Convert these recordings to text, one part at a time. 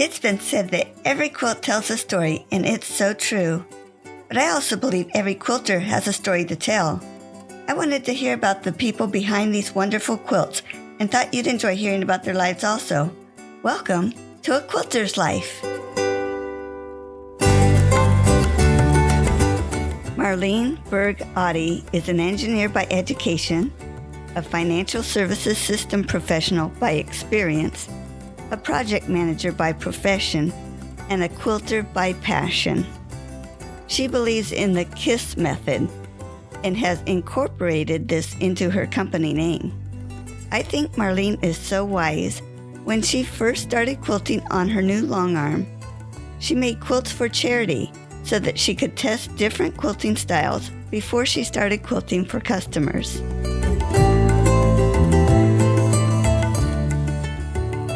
It's been said that every quilt tells a story, and it's so true. But I also believe every quilter has a story to tell. I wanted to hear about the people behind these wonderful quilts and thought you'd enjoy hearing about their lives also. Welcome to A Quilter's Life. Marlene Baerg Oddie is an engineer by education, a financial services system professional by experience, a project manager by profession, and a quilter by passion. She believes in the KISS method and has incorporated this into her company name. I think Marlene is so wise. When she first started quilting on her new longarm, she made quilts for charity so that she could test different quilting styles before she started quilting for customers.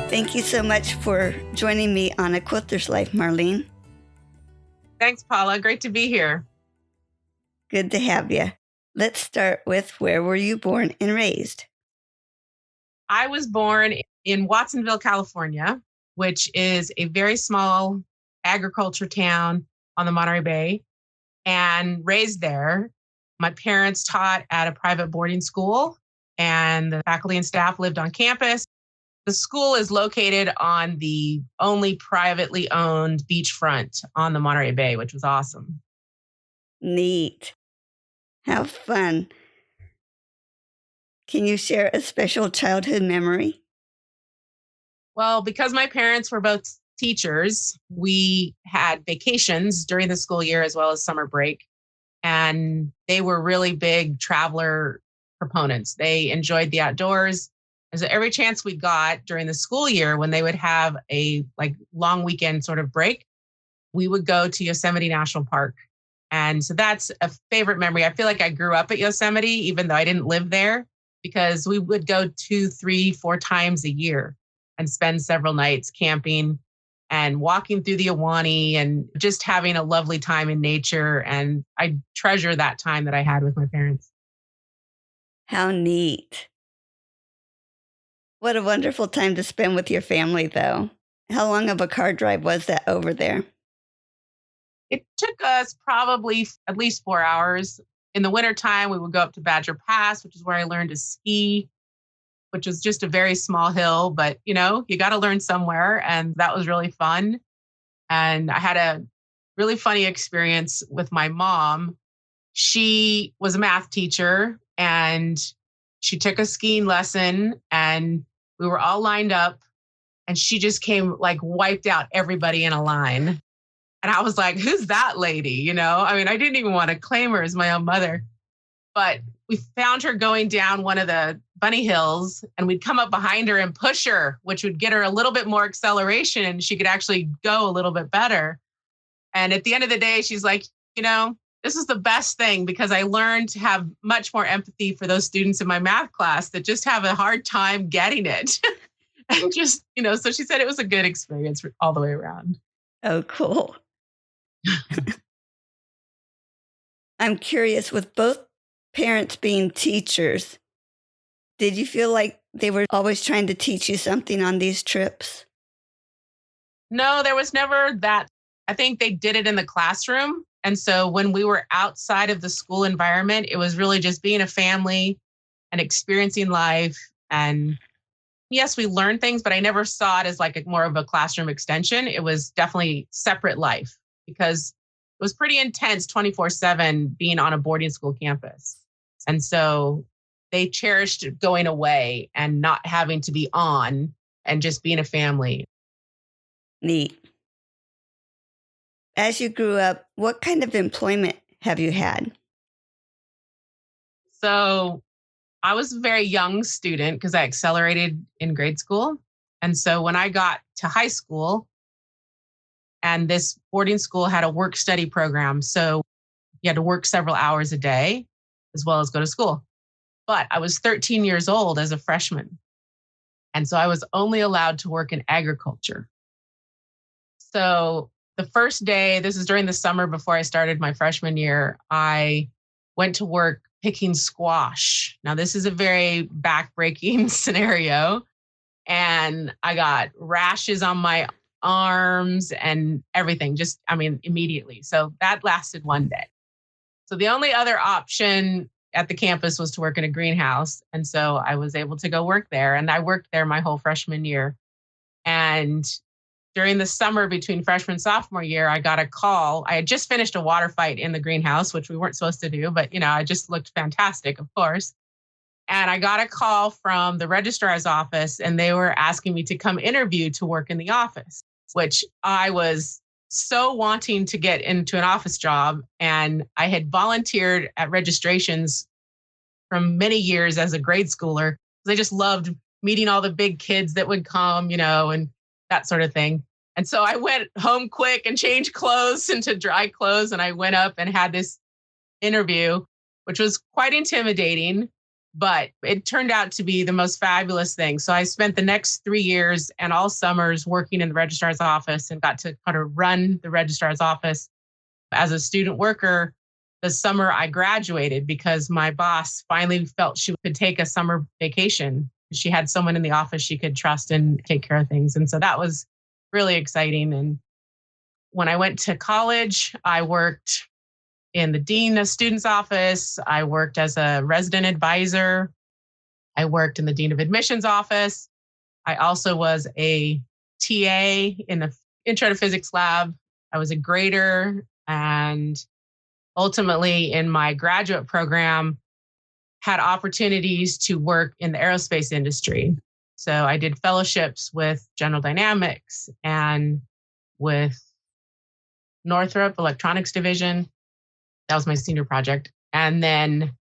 Thank you so much for joining me on A Quilter's Life, Marlene. Thanks, Paula. Great to be here. Good to have you. Let's start with, where were you born and raised? I was born in Watsonville, California, which is a very small agriculture town on the Monterey Bay, and raised there. My parents taught at a private boarding school, and the faculty and staff lived on campus. The school is located on the only privately owned beachfront on the Monterey Bay, which was awesome. Neat. How fun. Can you share a special childhood memory? Well, because my parents were both teachers, we had vacations during the school year as well as summer break. And they were really big traveler proponents. They enjoyed the outdoors. And so every chance we got during the school year, when they would have a long weekend sort of break, we would go to Yosemite National Park. And so that's a favorite memory. I feel like I grew up at Yosemite, even though I didn't live there, because we would go 2, 3, 4 times a year and spend several nights camping and walking through the Ahwahnee and just having a lovely time in nature. And I treasure that time that I had with my parents. How neat. What a wonderful time to spend with your family, though. How long of a car drive was that over there? It took us probably at least 4 hours. In the wintertime, we would go up to Badger Pass, which is where I learned to ski, which was just a very small hill, but you got to learn somewhere. And that was really fun. And I had a really funny experience with my mom. She was a math teacher and she took a skiing lesson and we were all lined up and she just came wiped out everybody in a line. And I was like, who's that lady? I didn't even want to claim her as my own mother, but we found her going down one of the bunny hills and we'd come up behind her and push her, which would get her a little bit more acceleration and she could actually go a little bit better. And at the end of the day, she's like, this is the best thing because I learned to have much more empathy for those students in my math class that just have a hard time getting it. And just, so she said it was a good experience all the way around. Oh, cool. I'm curious, with both parents being teachers, did you feel like they were always trying to teach you something on these trips? No, there was never that. I think they did it in the classroom. And so when we were outside of the school environment, it was really just being a family and experiencing life. And yes, we learned things, but I never saw it as more of a classroom extension. It was definitely separate life because it was pretty intense 24/7 being on a boarding school campus. And so they cherished going away and not having to be on and just being a family. Neat. As you grew up, what kind of employment have you had? So I was a very young student because I accelerated in grade school. And so when I got to high school, and this boarding school had a work study program, so you had to work several hours a day as well as go to school. But I was 13 years old as a freshman. And so I was only allowed to work in agriculture. So the first day, this is during the summer before I started my freshman year, I went to work picking squash. Now, this is a very backbreaking scenario. And I got rashes on my arms and everything, immediately. So that lasted one day. So the only other option at the campus was to work in a greenhouse. And so I was able to go work there. And I worked there my whole freshman year. And during the summer between freshman and sophomore year, I got a call. I had just finished a water fight in the greenhouse, which we weren't supposed to do, but I just looked fantastic, of course. And I got a call from the registrar's office, and they were asking me to come interview to work in the office, which I was so wanting to get into an office job. And I had volunteered at registrations from many years as a grade schooler. I just loved meeting all the big kids that would come, and that sort of thing. And so I went home quick and changed clothes into dry clothes. And I went up and had this interview, which was quite intimidating, but it turned out to be the most fabulous thing. So I spent the next 3 years and all summers working in the registrar's office and got to kind of run the registrar's office as a student worker the summer I graduated, because my boss finally felt she could take a summer vacation. She had someone in the office she could trust and take care of things. And so that was really exciting. And when I went to college, I worked in the dean of students' office. I worked as a resident advisor. I worked in the dean of admissions office. I also was a TA in the intro to physics lab. I was a grader, and ultimately in my graduate program had opportunities to work in the aerospace industry. So I did fellowships with General Dynamics and with Northrop Electronics Division. That was my senior project. And then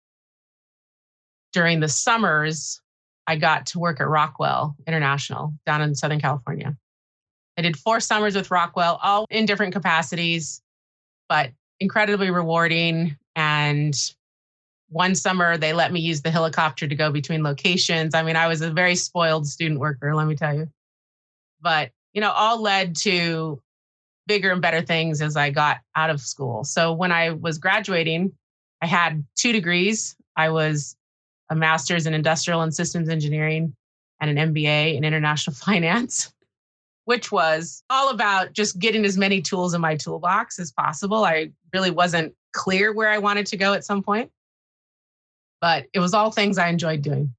during the summers, I got to work at Rockwell International down in Southern California. I did 4 summers with Rockwell, all in different capacities, but incredibly rewarding. And one summer, they let me use the helicopter to go between locations. I was a very spoiled student worker, let me tell you. But, all led to bigger and better things as I got out of school. So when I was graduating, I had 2 degrees. I was a master's in industrial and systems engineering and an MBA in international finance, which was all about just getting as many tools in my toolbox as possible. I really wasn't clear where I wanted to go at some point, but it was all things I enjoyed doing.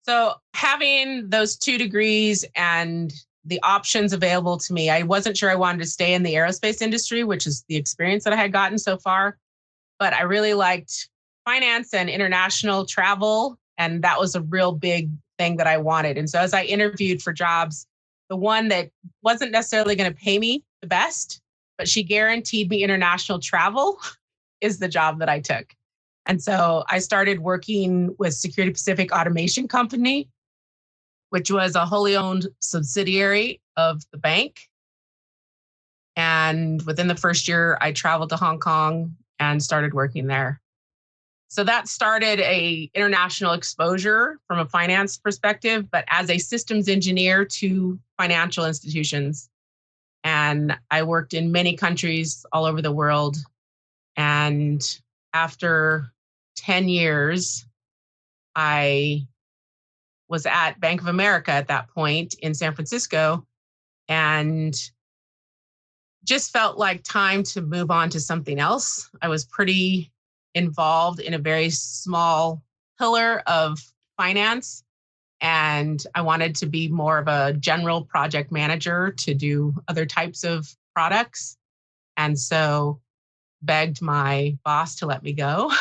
So having those 2 degrees and the options available to me, I wasn't sure I wanted to stay in the aerospace industry, which is the experience that I had gotten so far, but I really liked finance and international travel. And that was a real big thing that I wanted. And so as I interviewed for jobs, the one that wasn't necessarily going to pay me the best, but she guaranteed me international travel is the job that I took. And so I started working with Security Pacific Automation Company, which was a wholly owned subsidiary of the bank. And within the first year, I traveled to Hong Kong and started working there. So that started a international exposure from a finance perspective, but as a systems engineer to financial institutions. And I worked in many countries all over the world. And after 10 years, I was at Bank of America at that point in San Francisco, and just felt like time to move on to something else. I was pretty involved in a very small pillar of finance, and I wanted to be more of a general project manager to do other types of products. And so begged my boss to let me go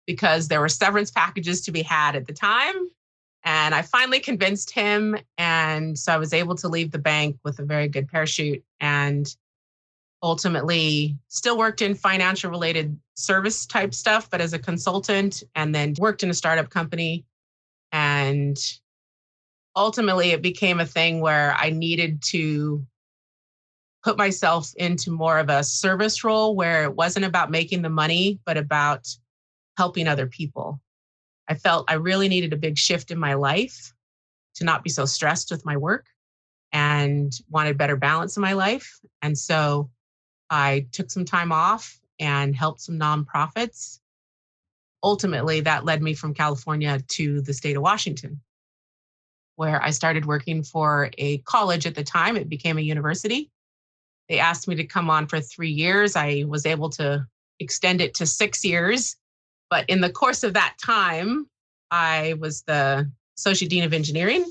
because there were severance packages to be had at the time. And I finally convinced him. And so I was able to leave the bank with a very good parachute, and ultimately still worked in financial related service type stuff, but as a consultant, and then worked in a startup company. And ultimately it became a thing where I needed to put myself into more of a service role where it wasn't about making the money, but about helping other people. I felt I really needed a big shift in my life to not be so stressed with my work and wanted better balance in my life. And so I took some time off and helped some nonprofits. Ultimately, that led me from California to the state of Washington. where I started working for a college at the time. It became a university. They asked me to come on for 3 years. I was able to extend it to 6 years. But in the course of that time, I was the Associate Dean of Engineering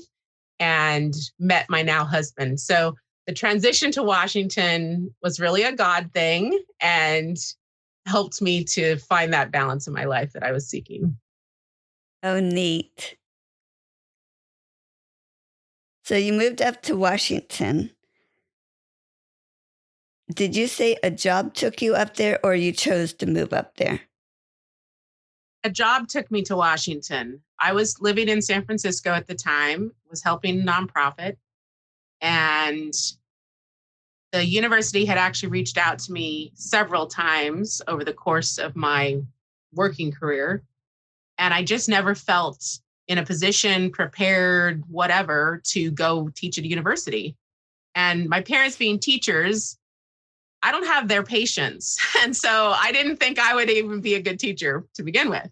and met my now husband. So the transition to Washington was really a God thing and helped me to find that balance in my life that I was seeking. Oh, neat. So you moved up to Washington. Did you say a job took you up there or you chose to move up there? A job took me to Washington. I was living in San Francisco at the time, was helping a nonprofit, and the university had actually reached out to me several times over the course of my working career. And I just never felt in a position, prepared, whatever, to go teach at a university. And my parents being teachers, I don't have their patience. And so I didn't think I would even be a good teacher to begin with.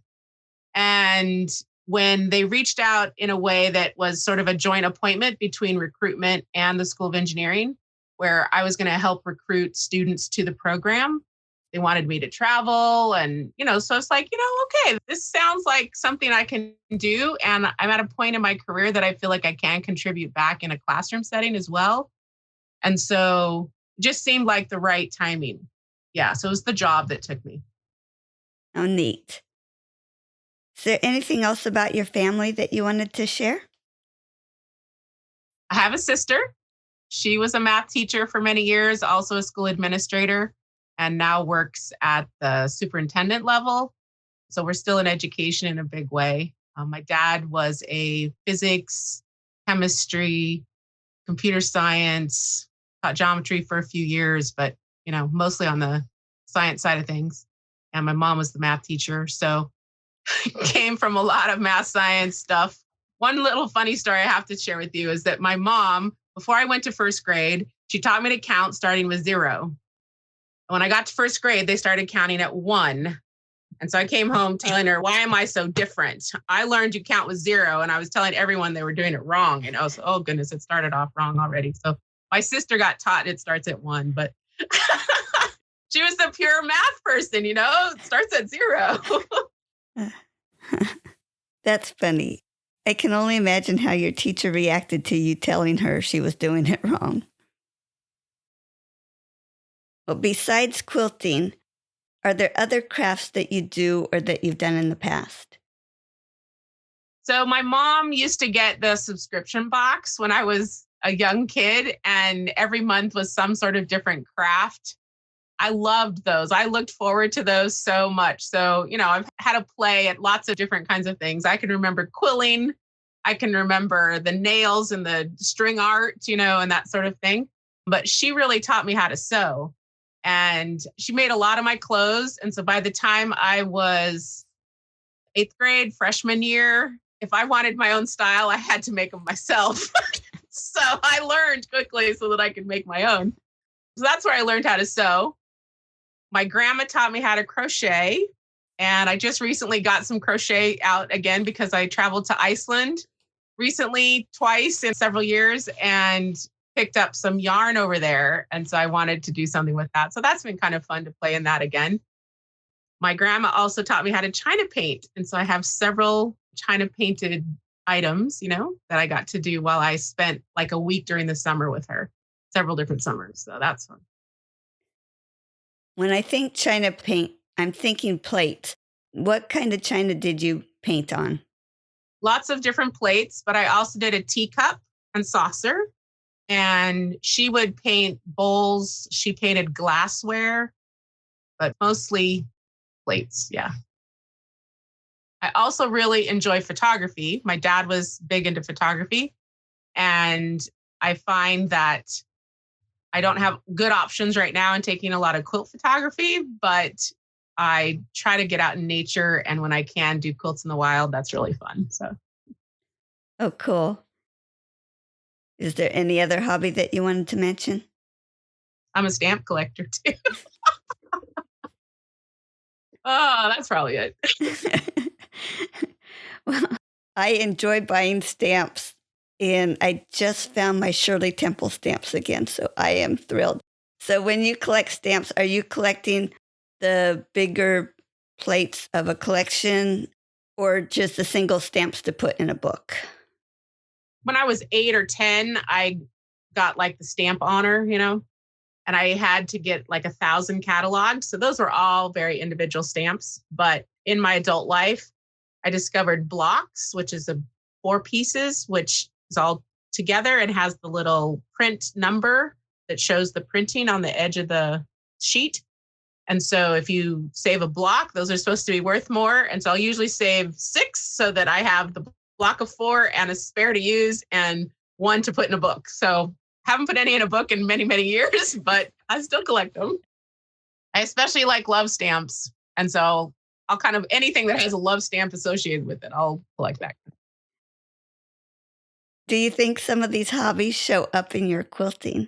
And when they reached out in a way that was sort of a joint appointment between recruitment and the School of Engineering, where I was going to help recruit students to the program, they wanted me to travel. And, so it's like, okay, this sounds like something I can do. And I'm at a point in my career that I feel like I can contribute back in a classroom setting as well. And so it just seemed like the right timing. Yeah. So it was the job that took me. Oh, neat. Is there anything else about your family that you wanted to share? I have a sister. She was a math teacher for many years, also a school administrator, and now works at the superintendent level. So we're still in education in a big way. My dad was a physics, chemistry, computer science, taught geometry for a few years, but mostly on the science side of things. And my mom was the math teacher. So came from a lot of math science stuff. One little funny story I have to share with you is that my mom, before I went to first grade, she taught me to count starting with 0. When I got to first grade, they started counting at 1. And so I came home telling her, why am I so different? I learned you count with 0. And I was telling everyone they were doing it wrong. And I was, oh goodness, it started off wrong already. So my sister got taught it starts at 1, but she was the pure math person, it starts at 0. That's funny. I can only imagine how your teacher reacted to you telling her she was doing it wrong. Well, besides quilting, are there other crafts that you do or that you've done in the past? So my mom used to get the subscription box when I was a young kid, and every month was some sort of different craft. I loved those. I looked forward to those so much. So, I've had to play at lots of different kinds of things. I can remember quilling. I can remember the nails and the string art, and that sort of thing. But she really taught me how to sew. And she made a lot of my clothes. And so by the time I was 8th grade, freshman year, if I wanted my own style, I had to make them myself. So I learned quickly so that I could make my own. So that's where I learned how to sew. My grandma taught me how to crochet. And I just recently got some crochet out again because I traveled to Iceland recently, twice in several years, and picked up some yarn over there. And so I wanted to do something with that. So that's been kind of fun to play in that again. My grandma also taught me how to China paint. And so I have several China painted items, that I got to do while I spent like a week during the summer with her, several different summers. So that's fun. When I think China paint, I'm thinking plates. What kind of china did you paint on? Lots of different plates, but I also did a teacup and saucer. And she would paint bowls. She painted glassware, but mostly plates. Yeah. I also really enjoy photography. My dad was big into photography. And I find that I don't have good options right now in taking a lot of quilt photography, but I try to get out in nature. And when I can do quilts in the wild, that's really fun. So. Oh, cool. Is there any other hobby that you wanted to mention? I'm a stamp collector too. Oh, that's probably it. Well, I enjoy buying stamps And I just found my Shirley Temple stamps again, so I am thrilled. So when you collect stamps, are you collecting the bigger plates of a collection or just the single stamps to put in a book? When I was 8 or 10, I got like the stamp honor, and I had to get like 1,000 catalogs. So those were all very individual stamps. But in my adult life, I discovered blocks, which is 4 pieces, which is all together and has the little print number that shows the printing on the edge of the sheet. And so if you save a block, those are supposed to be worth more. And so I'll usually save 6 so that I have the block of 4 and a spare to use and 1 to put in a book. So haven't put any in a book in many, many years, but I still collect them. I especially like love stamps. And so I'll anything that has a love stamp associated with it, I'll collect that. Do you think some of these hobbies show up in your quilting?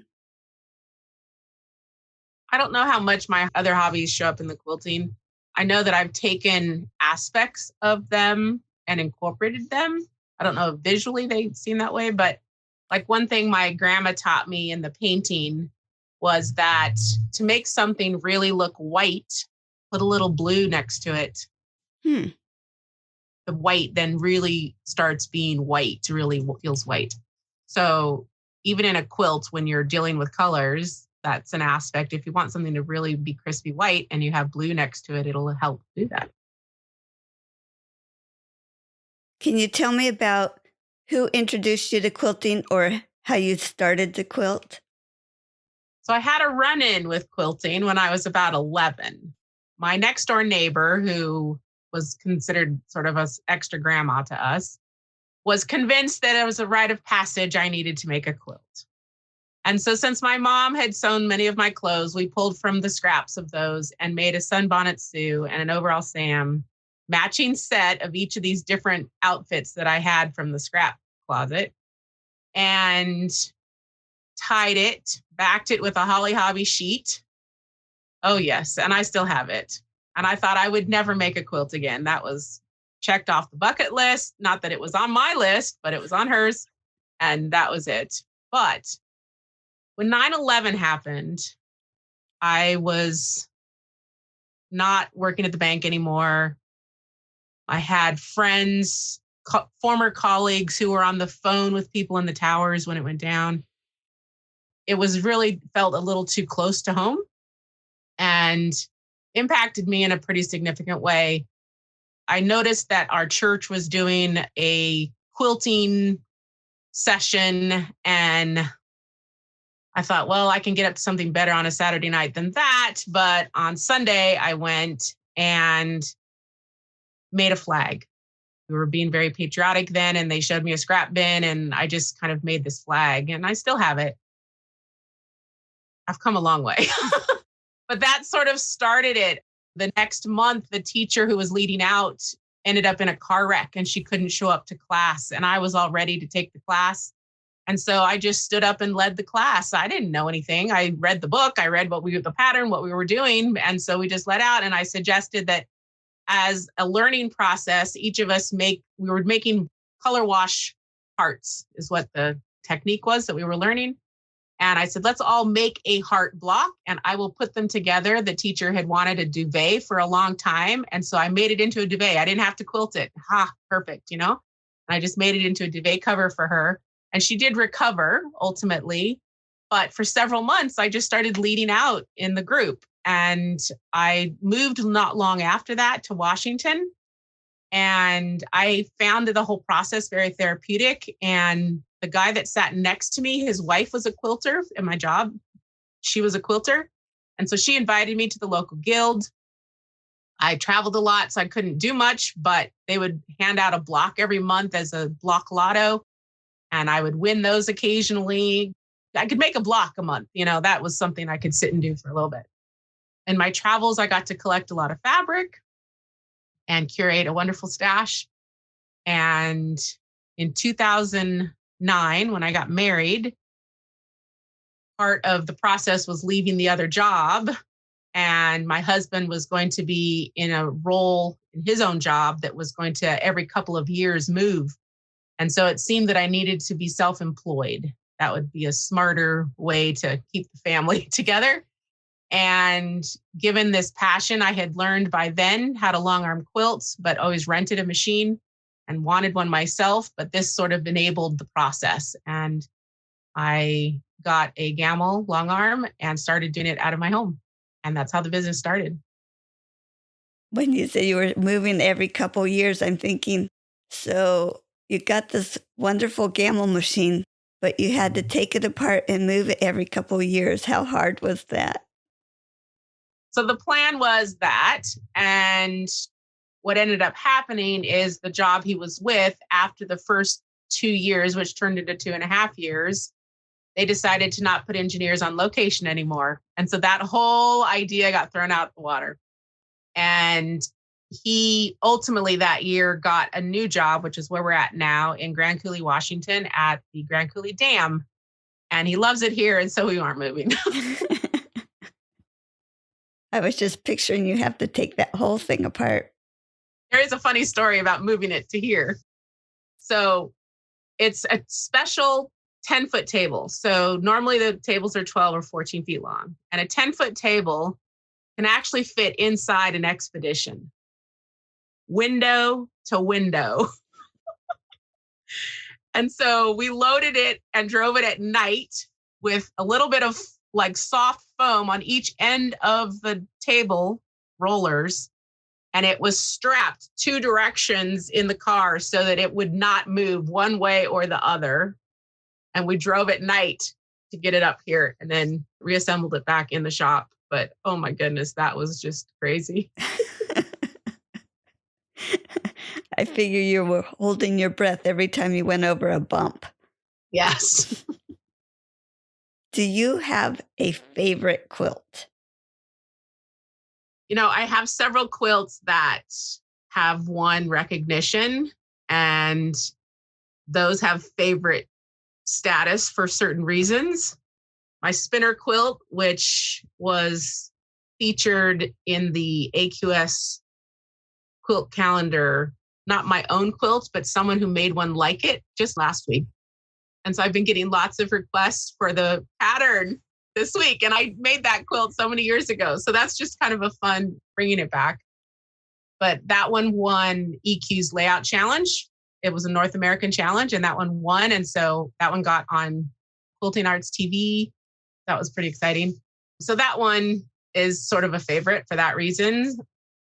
I don't know how much my other hobbies show up in the quilting. I know that I've taken aspects of them and incorporated them. I don't know if visually they seem that way, but like one thing my grandma taught me in the painting was that to make something really look white, put a little blue next to it. Hmm. The white then really starts being white, really feels white. So even in a quilt, when you're dealing with colors, that's an aspect. If you want something to really be crispy white and you have blue next to it, it'll help do that. Can you tell me about who introduced you to quilting or how you started to quilt? So I had a run-in with quilting when I was about 11. My next door neighbor, who was considered sort of an extra grandma to us, was convinced that it was a rite of passage I needed to make a quilt. And so since my mom had sewn many of my clothes, we pulled from the scraps of those and made a sunbonnet Sue and an overall Sam matching set of each of these different outfits that I had from the scrap closet, and tied it, backed it with a Holly Hobby sheet. Oh, yes. And I still have it. And I thought I would never make a quilt again. That was checked off the bucket list. Not that it was on my list, but it was on hers. And that was it. But when 9/11 happened, I was not working at the bank anymore. I had friends, former colleagues who were on the phone with people in the towers when it went down. It was really felt a little too close to home and impacted me in a pretty significant way. I noticed that our church was doing a quilting session, and I thought, well, I can get up to something better on a Saturday night than that. But on Sunday, I went and made a flag. We were being very patriotic then, and they showed me a scrap bin, and I just kind of made this flag, and I still have it. I've come a long way. But that sort of started it. The next month, the teacher who was leading out ended up in a car wreck, and she couldn't show up to class. And I was all ready to take the class. And so I just stood up and led the class. I didn't know anything. I read the book. I read the pattern, what we were doing. And so we just let out. And I suggested that as a learning process, each of us we were making color wash hearts is what the technique was that we were learning. And I said, let's all make a heart block and I will put them together. The teacher had wanted a duvet for a long time. And so I made it into a duvet. I didn't have to quilt it. Perfect, And I just made it into a duvet cover for her. And she did recover ultimately. But for several months, I just started leading out in the group. And I moved not long after that to Washington. And I found the whole process very therapeutic. And the guy that sat next to me, his wife was a quilter in my job. She was a quilter. And so she invited me to the local guild. I traveled a lot, so I couldn't do much, but they would hand out a block every month as a block lotto. And I would win those occasionally. I could make a block a month. That was something I could sit and do for a little bit. In my travels, I got to collect a lot of fabric and curate a wonderful stash. And in 2009, when I got married, part of the process was leaving the other job. And my husband was going to be in a role in his own job that was going to every couple of years move. And so it seemed that I needed to be self-employed. That would be a smarter way to keep the family together. And given this passion, I had learned by then how to longarm quilts, but always rented a machine and wanted one myself. But this sort of enabled the process. And I got a Gamel longarm and started doing it out of my home. And that's how the business started. When you say you were moving every couple years, I'm thinking, so you got this wonderful Gamel machine, but you had to take it apart and move it every couple years. How hard was that? So the plan was that. And what ended up happening is the job he was with after the first 2 years, which turned into 2.5 years, they decided to not put engineers on location anymore. And so that whole idea got thrown out the water. And he ultimately that year got a new job, which is where we're at now in Grand Coulee, Washington at the Grand Coulee Dam. And he loves it here. And so we aren't moving. I was just picturing you have to take that whole thing apart. There is a funny story about moving it to here. So it's a special 10-foot table. So normally the tables are 12 or 14 feet long. And a 10-foot table can actually fit inside an Expedition, window to window. And so we loaded it and drove it at night with a little bit of like soft foam on each end of the table rollers. And it was strapped 2 directions in the car so that it would not move one way or the other. And we drove at night to get it up here and then reassembled it back in the shop. But oh my goodness, that was just crazy. I figure you were holding your breath every time you went over a bump. Yes. Do you have a favorite quilt? You know, I have several quilts that have won recognition, and those have favorite status for certain reasons. My spinner quilt, which was featured in the AQS quilt calendar, not my own quilt, but someone who made one like it just last week. And so I've been getting lots of requests for the pattern this week. And I made that quilt so many years ago. So that's just kind of a fun bringing it back. But that one won EQ's layout challenge. It was a North American challenge and that one won. And so that one got on Quilting Arts TV. That was pretty exciting. So that one is sort of a favorite for that reason.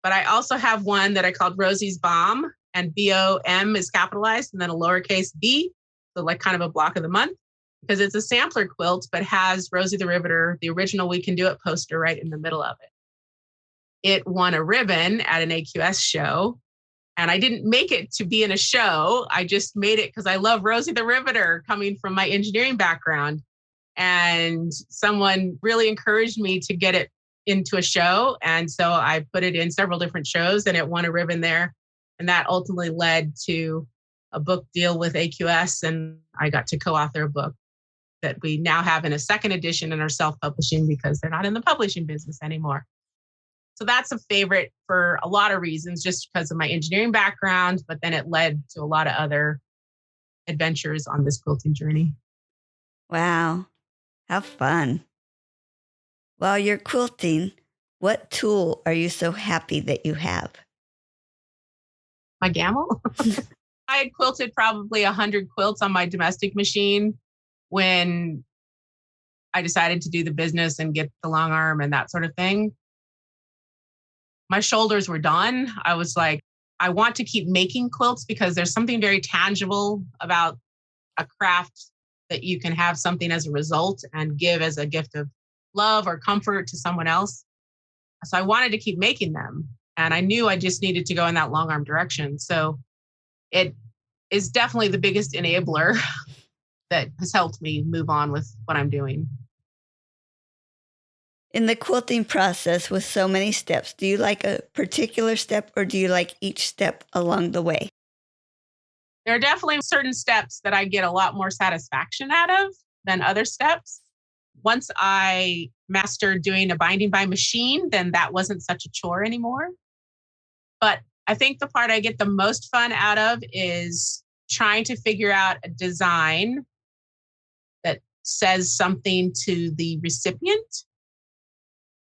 But I also have one that I called Rosie's Bomb, and BOM is capitalized and then a lowercase b. So like kind of a block of the month, because it's a sampler quilt, but has Rosie the Riveter, the original We Can Do It poster right in the middle of it. It won a ribbon at an AQS show. And I didn't make it to be in a show. I just made it because I love Rosie the Riveter coming from my engineering background. And someone really encouraged me to get it into a show. And so I put it in several different shows and it won a ribbon there. And that ultimately led to a book deal with AQS. And I got to co-author a book that we now have in a second edition and are self-publishing because they're not in the publishing business anymore. So that's a favorite for a lot of reasons, just because of my engineering background, but then it led to a lot of other adventures on this quilting journey. Wow, how fun. While you're quilting, what tool are you so happy that you have? My Gamel. I had quilted probably 100 quilts on my domestic machine when I decided to do the business and get the long arm and that sort of thing. My shoulders were done. I was like, I want to keep making quilts because there's something very tangible about a craft that you can have something as a result and give as a gift of love or comfort to someone else. So I wanted to keep making them. And I knew I just needed to go in that long arm direction. So it is definitely the biggest enabler that has helped me move on with what I'm doing. In the quilting process with so many steps, do you like a particular step or do you like each step along the way? There are definitely certain steps that I get a lot more satisfaction out of than other steps. Once I mastered doing a binding by machine, then that wasn't such a chore anymore. But I think the part I get the most fun out of is trying to figure out a design that says something to the recipient.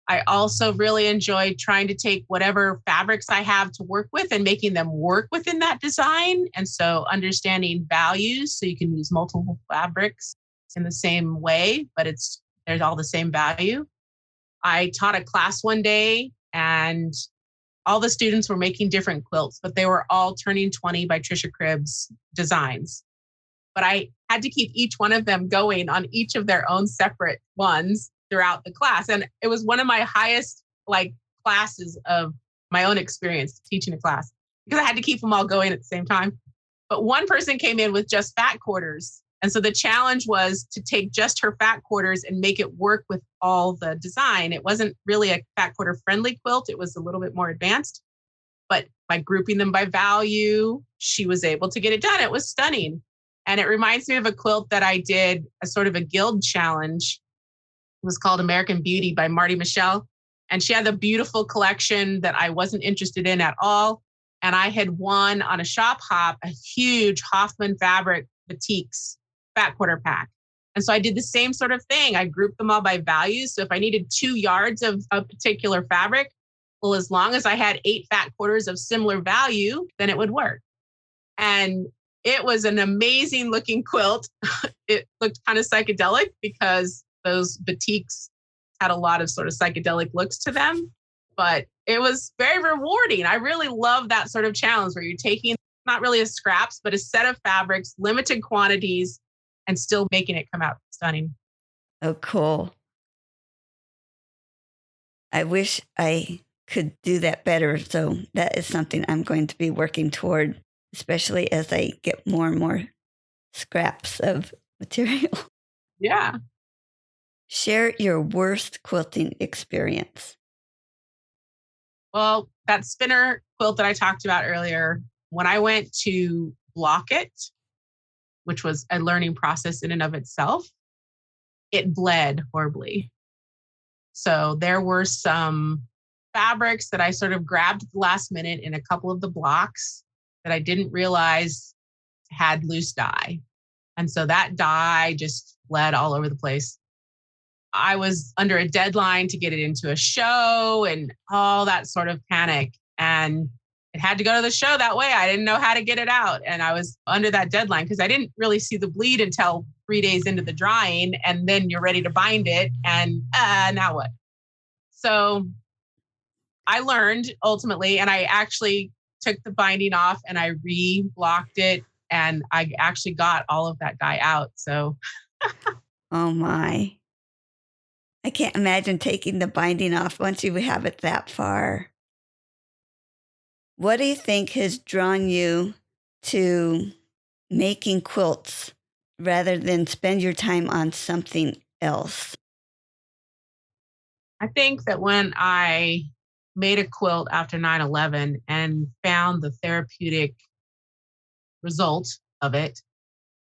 I also really enjoy trying to take whatever fabrics I have to work with and making them work within that design. And so understanding values, so you can use multiple fabrics in the same way, but there's all the same value. I taught a class one day and all the students were making different quilts, but they were all Turning 20 by Trisha Cribbs designs. But I had to keep each one of them going on each of their own separate ones throughout the class. And it was one of my highest classes of my own experience teaching a class, because I had to keep them all going at the same time. But one person came in with just fat quarters. And so the challenge was to take just her fat quarters and make it work with all the design. It wasn't really a fat quarter friendly quilt. It was a little bit more advanced. But by grouping them by value, she was able to get it done. It was stunning. And it reminds me of a quilt that I did, a sort of a guild challenge. It was called American Beauty by Marty Michelle. And she had a beautiful collection that I wasn't interested in at all. And I had won on a shop hop a huge Hoffman fabric batiks fat quarter pack. And so I did the same sort of thing. I grouped them all by values. So if I needed 2 yards of a particular fabric, well, as long as I had 8 fat quarters of similar value, then it would work. And it was an amazing looking quilt. It looked kind of psychedelic because those batiks had a lot of sort of psychedelic looks to them, but it was very rewarding. I really love that sort of challenge where you're taking not really a scraps, but a set of fabrics, limited quantities, and still making it come out stunning. Oh, cool. I wish I could do that better. So that is something I'm going to be working toward, especially as I get more and more scraps of material. Yeah. Share your worst quilting experience. Well, that spinner quilt that I talked about earlier, when I went to block it, which was a learning process in and of itself, it bled horribly. So there were some fabrics that I sort of grabbed at the last minute in a couple of the blocks that I didn't realize had loose dye. And so that dye just bled all over the place. I was under a deadline to get it into a show and all that sort of panic. And it had to go to the show that way. I didn't know how to get it out. And I was under that deadline because I didn't really see the bleed until 3 days into the drying. And then you're ready to bind it. And now what? So I learned ultimately, and I actually took the binding off and I re-blocked it. And I actually got all of that dye out. So. Oh my. I can't imagine taking the binding off once you have it that far. What do you think has drawn you to making quilts rather than spend your time on something else? I think that when I made a quilt after 9/11 and found the therapeutic result of it,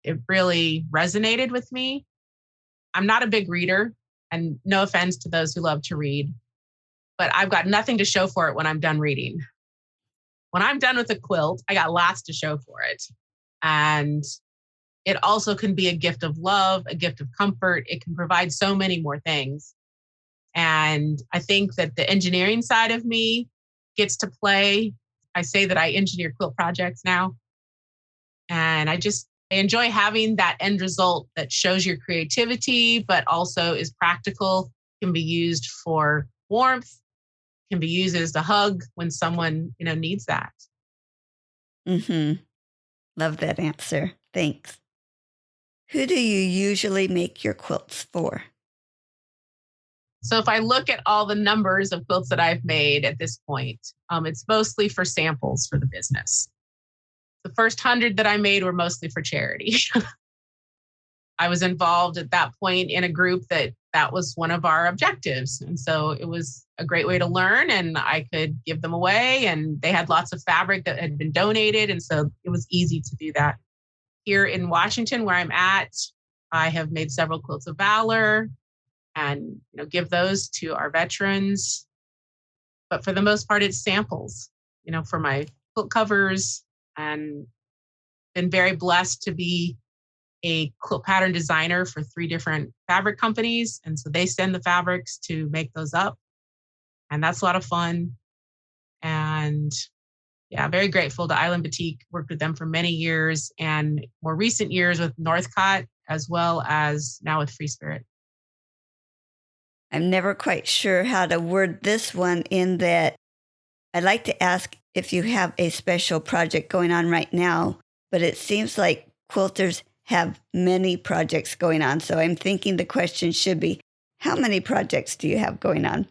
it really resonated with me. I'm not a big reader, and no offense to those who love to read, but I've got nothing to show for it when I'm done reading. When I'm done with a quilt, I got lots to show for it. And it also can be a gift of love, a gift of comfort. It can provide so many more things. And I think that the engineering side of me gets to play. I say that I engineer quilt projects now. And I enjoy having that end result that shows your creativity, but also is practical, can be used for warmth, can be used as a hug when someone, needs that. Mm-hmm. Love that answer. Thanks. Who do you usually make your quilts for? So if I look at all the numbers of quilts that I've made at this point, it's mostly for samples for the business. The first 100 that I made were mostly for charity. I was involved at that point in a group that was one of our objectives. And so it was a great way to learn, and I could give them away, and they had lots of fabric that had been donated. And so it was easy to do that. Here in Washington, where I'm at, I have made several quilts of valor and give those to our veterans. But for the most part, it's samples, for my quilt covers and been very blessed to be a quilt pattern designer for 3 different fabric companies. And so they send the fabrics to make those up. And that's a lot of fun. And yeah, very grateful to Island Boutique. Worked with them for many years and more recent years with Northcott, as well as now with Free Spirit. I'm never quite sure how to word this one in that I'd like to ask if you have a special project going on right now, but it seems like quilters have many projects going on. So I'm thinking the question should be, how many projects do you have going on?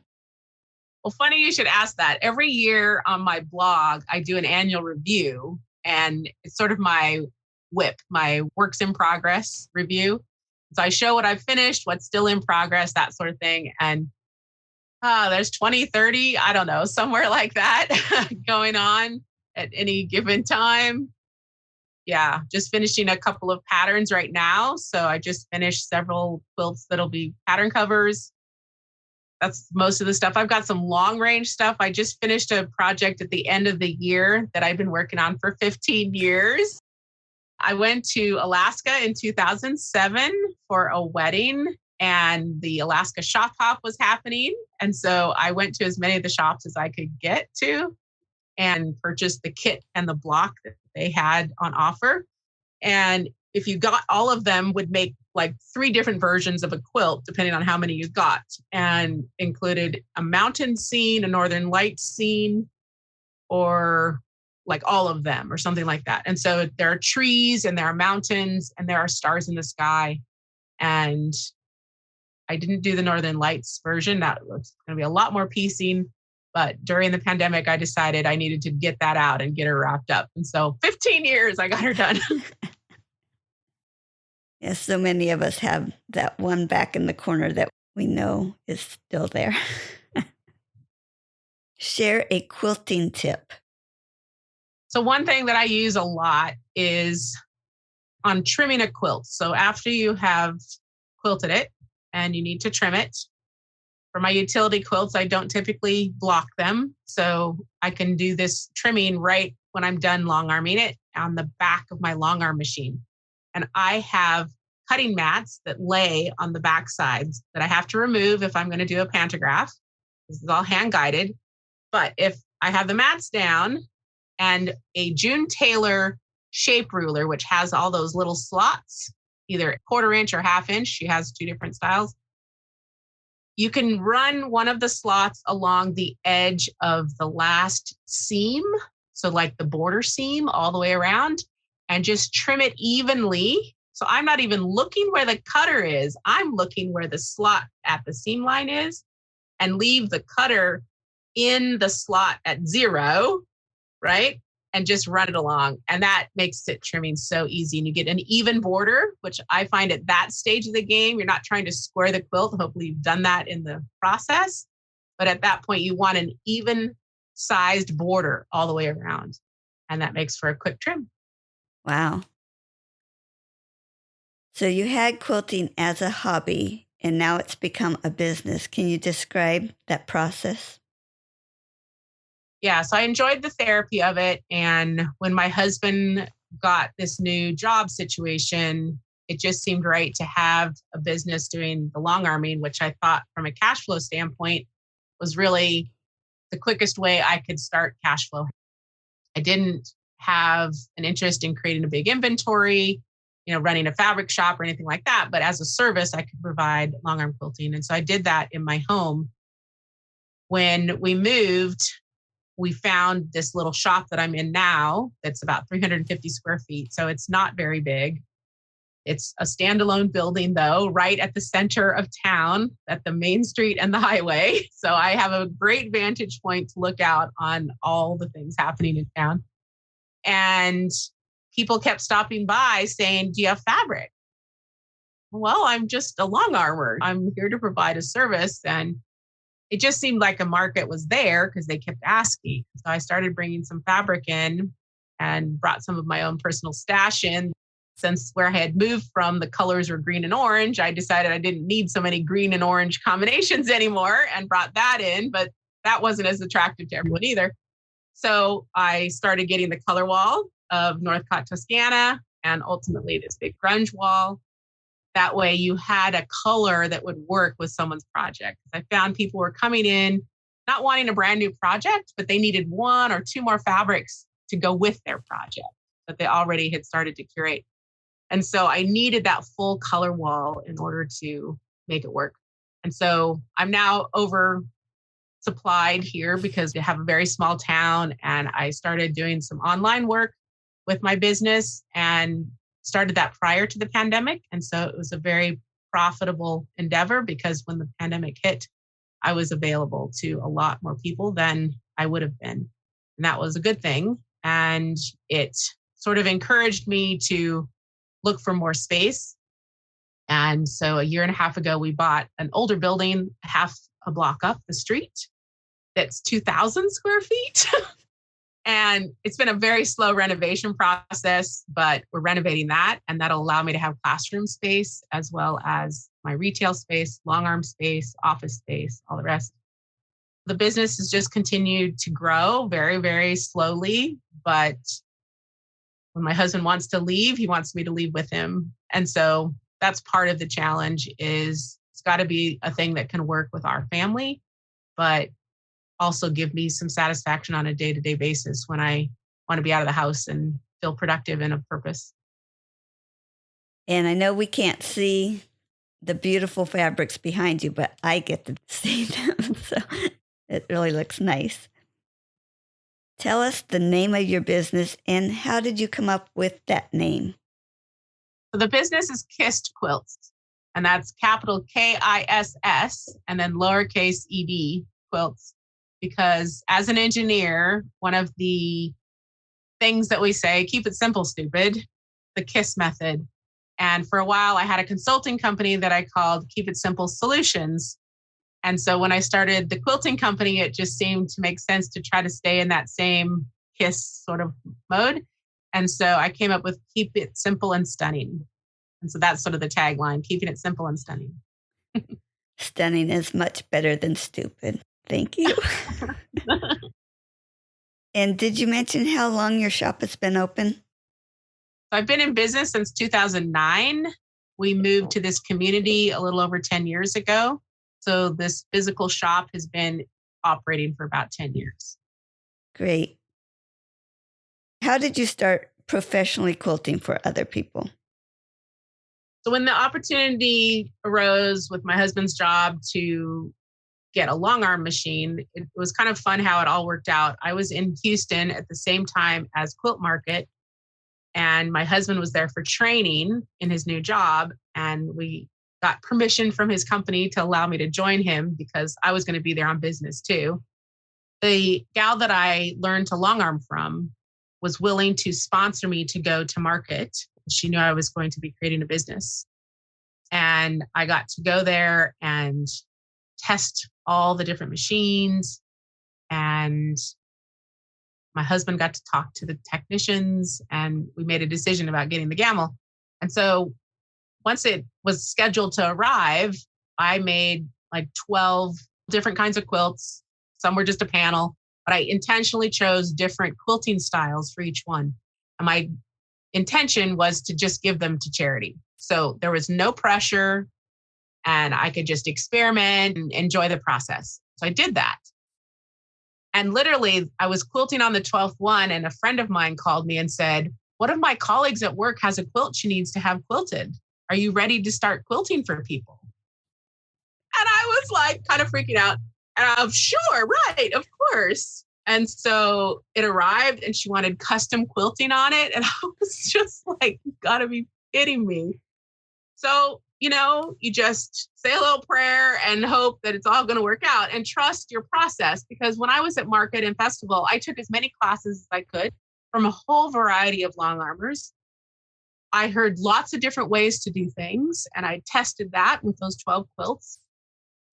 Well, funny you should ask that. Every year on my blog, I do an annual review, and it's sort of my WIP, my works in progress review. So I show what I've finished, what's still in progress, that sort of thing. And there's 20, 30, I don't know, somewhere like that going on at any given time. Yeah, just finishing a couple of patterns right now. So I just finished several quilts that'll be pattern covers. That's most of the stuff. I've got some long range stuff. I just finished a project at the end of the year that I've been working on for 15 years. I went to Alaska in 2007 for a wedding, and the Alaska Shop Hop was happening. And so I went to as many of the shops as I could get to and purchased the kit and the block that they had on offer. And if you got all of them, would make like 3 different versions of a quilt, depending on how many you got, and included a mountain scene, a northern lights scene, or like all of them or something like that. And so there are trees and there are mountains and there are stars in the sky. And I didn't do the northern lights version. That was going to be a lot more piecing. But during the pandemic, I decided I needed to get that out and get her wrapped up. And so 15 years, I got her done. Yes, so many of us have that one back in the corner that we know is still there. Share a quilting tip. So one thing that I use a lot is on trimming a quilt. So after you have quilted it and you need to trim it, for my utility quilts, I don't typically block them. So I can do this trimming right when I'm done long arming it on the back of my long arm machine. And I have cutting mats that lay on the back sides that I have to remove if I'm going to do a pantograph. This is all hand guided. But if I have the mats down and a June Taylor shape ruler, which has all those little slots, either 1/4 inch or 1/2 inch, she has 2 different styles. You can run one of the slots along the edge of the last seam, so like the border seam all the way around, and just trim it evenly. So I'm not even looking where the cutter is. I'm looking where the slot at the seam line is, and leave the cutter in the slot at 0, right? And just run it along. And that makes it trimming so easy. And you get an even border, which I find at that stage of the game, you're not trying to square the quilt. Hopefully you've done that in the process. But at that point, you want an even sized border all the way around. And that makes for a quick trim. Wow. So you had quilting as a hobby, and now it's become a business. Can you describe that process? Yeah, so I enjoyed the therapy of it. And when my husband got this new job situation, it just seemed right to have a business doing the long arming, which I thought from a cash flow standpoint was really the quickest way I could start cash flow. I didn't have an interest in creating a big inventory, running a fabric shop or anything like that. But as a service, I could provide long arm quilting. And so I did that in my home. When we moved, we found this little shop that I'm in now that's about 350 square feet. So it's not very big. It's a standalone building, though, right at the center of town, at the main street and the highway. So I have a great vantage point to look out on all the things happening in town. And people kept stopping by saying, "Do you have fabric?" Well, I'm just a long armor. I'm here to provide a service. And it just seemed like a market was there because they kept asking. So I started bringing some fabric in and brought some of my own personal stash in. Since where I had moved from, the colors were green and orange, I decided I didn't need so many green and orange combinations anymore and brought that in, but that wasn't as attractive to everyone either. So I started getting the color wall of Northcott, Toscana, and ultimately this big grunge wall. That way you had a color that would work with someone's project. I found people were coming in not wanting a brand new project, but they needed one or two more fabrics to go with their project that they already had started to curate. And so I needed that full color wall in order to make it work. And so I'm now oversupplied here because they have a very small town, and I started doing some online work with my business and started that prior to the pandemic. And so it was a very profitable endeavor because when the pandemic hit, I was available to a lot more people than I would have been. And that was a good thing. And it sort of encouraged me to look for more space. And so a year and a half ago, we bought an older building, half a block up the street, that's 2,000 square feet. And it's been a very slow renovation process, but we're renovating that. And that'll allow me to have classroom space as well as my retail space, longarm space, office space, all the rest. The business has just continued to grow very, very slowly. But when my husband wants to leave, he wants me to leave with him. And so that's part of the challenge is it's got to be a thing that can work with our family, but also give me some satisfaction on a day-to-day basis when I want to be out of the house and feel productive and of purpose. And I know we can't see the beautiful fabrics behind you, but I get to see them. So it really looks nice. Tell us the name of your business and how did you come up with that name? So the business is Kissed Quilts, and that's capital KISS and then lowercase ed quilts. Because as an engineer, one of the things that we say, keep it simple, stupid, the KISS method. And for a while, I had a consulting company that I called Keep It Simple Solutions. And so when I started the quilting company, it just seemed to make sense to try to stay in that same KISS sort of mode. And so I came up with Keep It Simple and Stunning. And so that's sort of the tagline, keeping it simple and stunning. Stunning is much better than stupid. Thank you. And did you mention how long your shop has been open? So I've been in business since 2009. We moved to this community a little over 10 years ago. So this physical shop has been operating for about 10 years. Great. How did you start professionally quilting for other people? So when the opportunity arose with my husband's job to get a longarm machine, it was kind of fun how it all worked out. I was in Houston at the same time as Quilt Market, and my husband was there for training in his new job, and we got permission from his company to allow me to join him because I was going to be there on business too. The gal that I learned to longarm from was willing to sponsor me to go to market. She knew I was going to be creating a business. And I got to go there and test all the different machines. And my husband got to talk to the technicians, and we made a decision about getting the Gamel. And so once it was scheduled to arrive, I made like 12 different kinds of quilts. Some were just a panel, but I intentionally chose different quilting styles for each one. And my intention was to just give them to charity. So there was no pressure and I could just experiment and enjoy the process. So I did that. And literally I was quilting on the 12th one, and a friend of mine called me and said, one of my colleagues at work has a quilt she needs to have quilted. Are you ready to start quilting for people? And I was like kind of freaking out. And I'm sure, right, of course. And so it arrived and she wanted custom quilting on it. And I was just like, you gotta be kidding me. So, you just say a little prayer and hope that it's all going to work out and trust your process. Because when I was at market and festival, I took as many classes as I could from a whole variety of long armors. I heard lots of different ways to do things, and I tested that with those 12 quilts.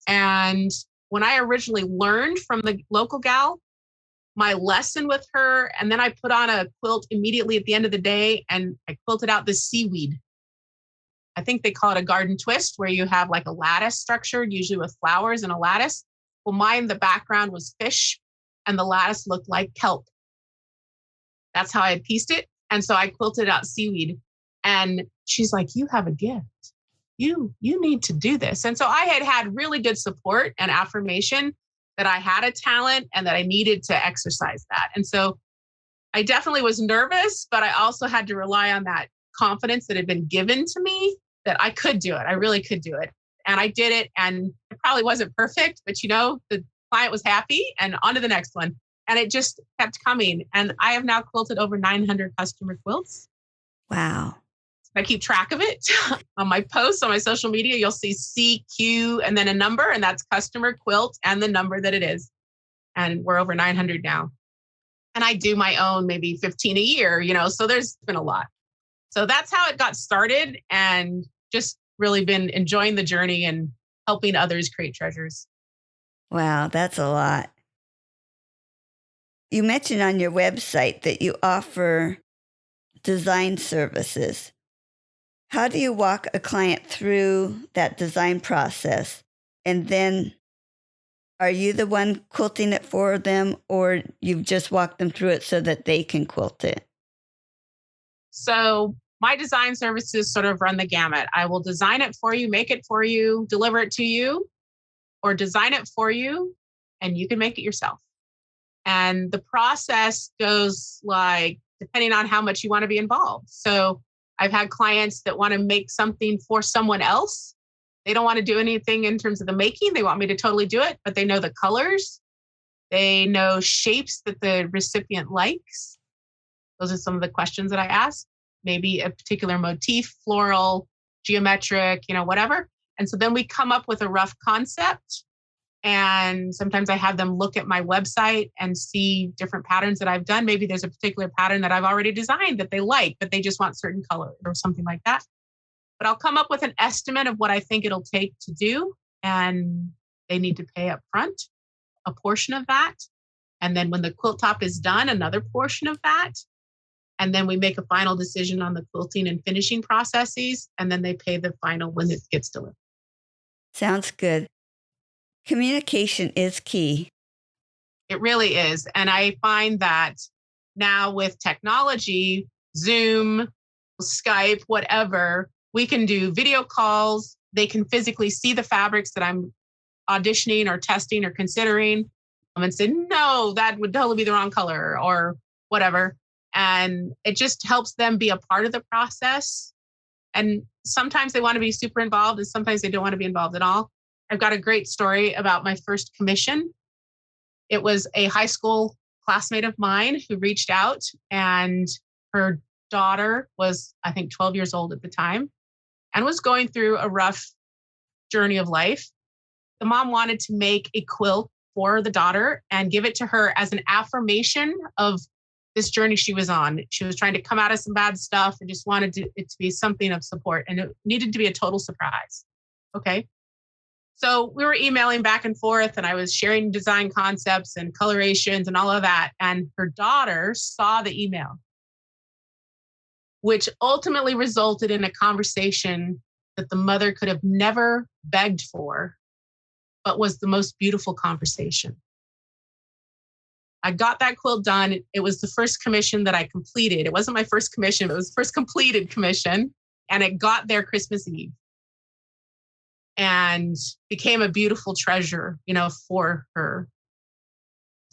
And when I originally learned from the local gal, my lesson with her, and then I put on a quilt immediately at the end of the day, and I quilted out this seaweed. I think they call it a garden twist, where you have like a lattice structure, usually with flowers and a lattice. Well, mine, the background was fish, and the lattice looked like kelp. That's how I had pieced it. And so I quilted out seaweed. And she's like, you have a gift. You need to do this. And so I had really good support and affirmation that I had a talent and that I needed to exercise that. And so I definitely was nervous, but I also had to rely on that confidence that had been given to me that I could do it. I really could do it. And I did it. And it probably wasn't perfect, but the client was happy and on to the next one. And it just kept coming. And I have now quilted over 900 customer quilts. Wow. I keep track of it on my posts on my social media. You'll see CQ and then a number, and that's customer quilt and the number that it is. And we're over 900 now. And I do my own maybe 15 a year, so there's been a lot. So that's how it got started, and just really been enjoying the journey and helping others create treasures. Wow, that's a lot. You mentioned on your website that you offer design services. How do you walk a client through that design process? And then are you the one quilting it for them, or you've just walked them through it so that they can quilt it? So my design services sort of run the gamut. I will design it for you, make it for you, deliver it to you, or design it for you, and you can make it yourself. And the process goes like, depending on how much you want to be involved. So I've had clients that want to make something for someone else. They don't want to do anything in terms of the making. They want me to totally do it, but they know the colors. They know shapes that the recipient likes. Those are some of the questions that I ask. Maybe a particular motif, floral, geometric, whatever. And so then we come up with a rough concept. And sometimes I have them look at my website and see different patterns that I've done. Maybe there's a particular pattern that I've already designed that they like, but they just want certain color or something like that. But I'll come up with an estimate of what I think it'll take to do. And they need to pay up front a portion of that. And then when the quilt top is done, another portion of that. And then we make a final decision on the quilting and finishing processes. And then they pay the final when it gets delivered. Sounds good. Communication is key. It really is. And I find that now with technology, Zoom, Skype, whatever, we can do video calls. They can physically see the fabrics that I'm auditioning or testing or considering and say, no, that would totally be the wrong color or whatever. And it just helps them be a part of the process. And sometimes they want to be super involved and sometimes they don't want to be involved at all. I've got a great story about my first commission. It was a high school classmate of mine who reached out, and her daughter was, I think, 12 years old at the time and was going through a rough journey of life. The mom wanted to make a quilt for the daughter and give it to her as an affirmation of this journey she was on. She was trying to come out of some bad stuff and just wanted it to be something of support, and it needed to be a total surprise. Okay. So we were emailing back and forth, and I was sharing design concepts and colorations and all of that. And her daughter saw the email, which ultimately resulted in a conversation that the mother could have never begged for, but was the most beautiful conversation. I got that quilt done. It was the first commission that I completed. It wasn't my first commission, but it was the first completed commission. And it got there Christmas Eve. And became a beautiful treasure, for her.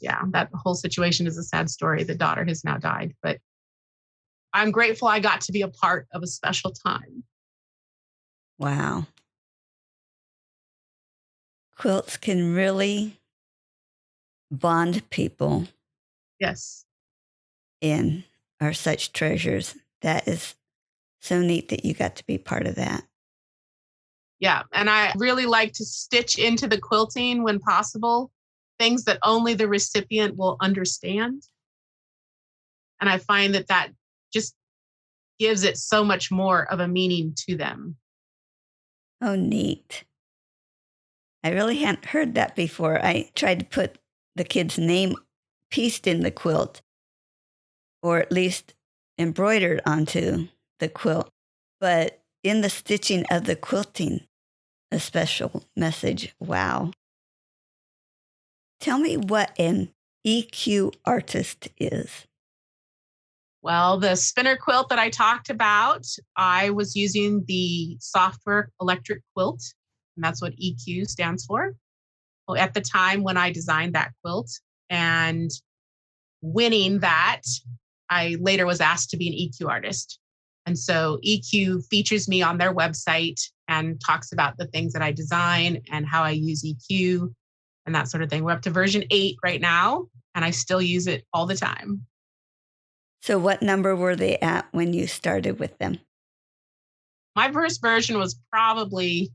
Yeah, that whole situation is a sad story. The daughter has now died, but I'm grateful I got to be a part of a special time. Wow. Quilts can really bond people. Yes. And are such treasures. That is so neat that you got to be part of that. Yeah. And I really like to stitch into the quilting when possible, things that only the recipient will understand. And I find that just gives it so much more of a meaning to them. Oh, neat. I really hadn't heard that before. I tried to put the kid's name pieced in the quilt, or at least embroidered onto the quilt. But in the stitching of the quilting, a special message. Wow. Tell me what an EQ artist is. Well, the spinner quilt that I talked about, I was using the software Electric Quilt, and that's what EQ stands for. Well, at the time when I designed that quilt and winning that, I later was asked to be an EQ artist. And so EQ features me on their website and talks about the things that I design and how I use EQ and that sort of thing. We're up to version 8 right now, and I still use it all the time. So what number were they at when you started with them? My first version was probably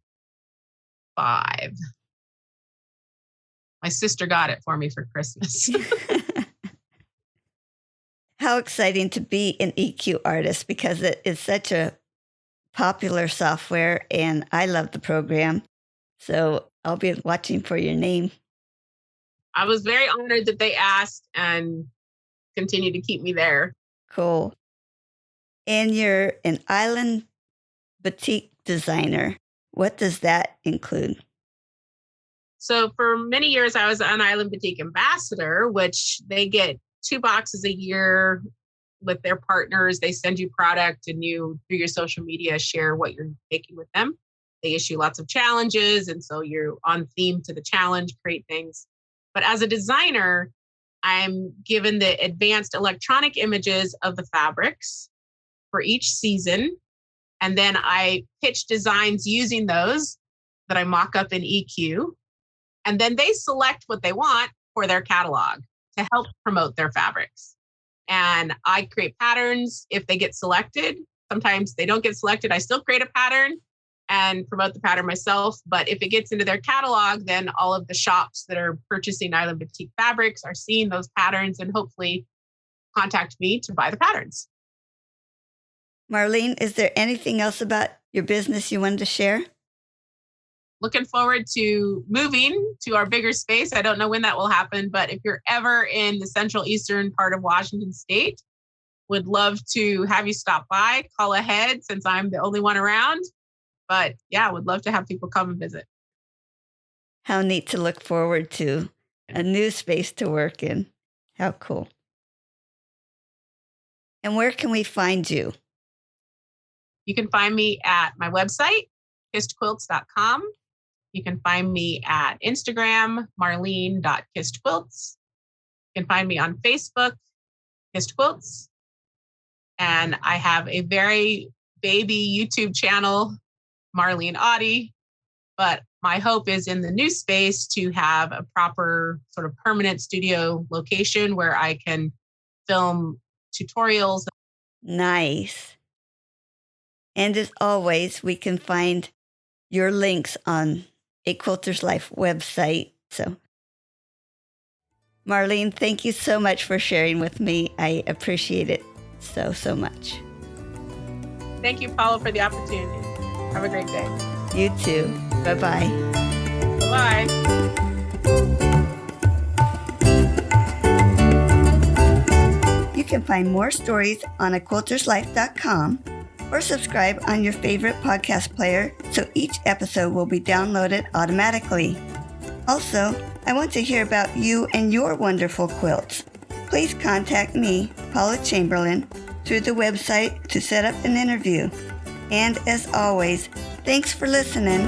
5. My sister got it for me for Christmas. How exciting to be an EQ artist, because it is such a popular software and I love the program. So I'll be watching for your name. I was very honored that they asked and continue to keep me there. Cool. And you're an island batik designer. What does that include? So for many years, I was an Island Batik ambassador, which they get 2 boxes a year with their partners. They send you product and you, through your social media, share what you're making with them. They issue lots of challenges. And so you're on theme to the challenge, create things. But as a designer, I'm given the advanced electronic images of the fabrics for each season. And then I pitch designs using those that I mock up in EQ. And then they select what they want for their catalog to help promote their fabrics. And I create patterns if they get selected. Sometimes they don't get selected. I still create a pattern and promote the pattern myself. But if it gets into their catalog, then all of the shops that are purchasing Island Batik fabrics are seeing those patterns and hopefully contact me to buy the patterns. Marlene, is there anything else about your business you wanted to share? Looking forward to moving to our bigger space. I don't know when that will happen, but if you're ever in the central eastern part of Washington State, would love to have you stop by, call ahead since I'm the only one around. But yeah, would love to have people come and visit. How neat to look forward to a new space to work in. How cool. And where can we find you? You can find me at my website, kissedquilts.com. You can find me at Instagram, marlene.kissedquilts. You can find me on Facebook, Kissed Quilts. And I have a very baby YouTube channel, Marlene Oddie. But my hope is in the new space to have a proper sort of permanent studio location where I can film tutorials. Nice. And as always, we can find your links on A Quilter's Life website. So, Marlene, thank you so much for sharing with me. I appreciate it so, so much. Thank you, Paula, for the opportunity. Have a great day. You too. Bye-bye. Bye-bye. You can find more stories on aquilterslife.com or subscribe on your favorite podcast player so each episode will be downloaded automatically. Also, I want to hear about you and your wonderful quilts. Please contact me, Paula Chamberlain, through the website to set up an interview. And as always, thanks for listening.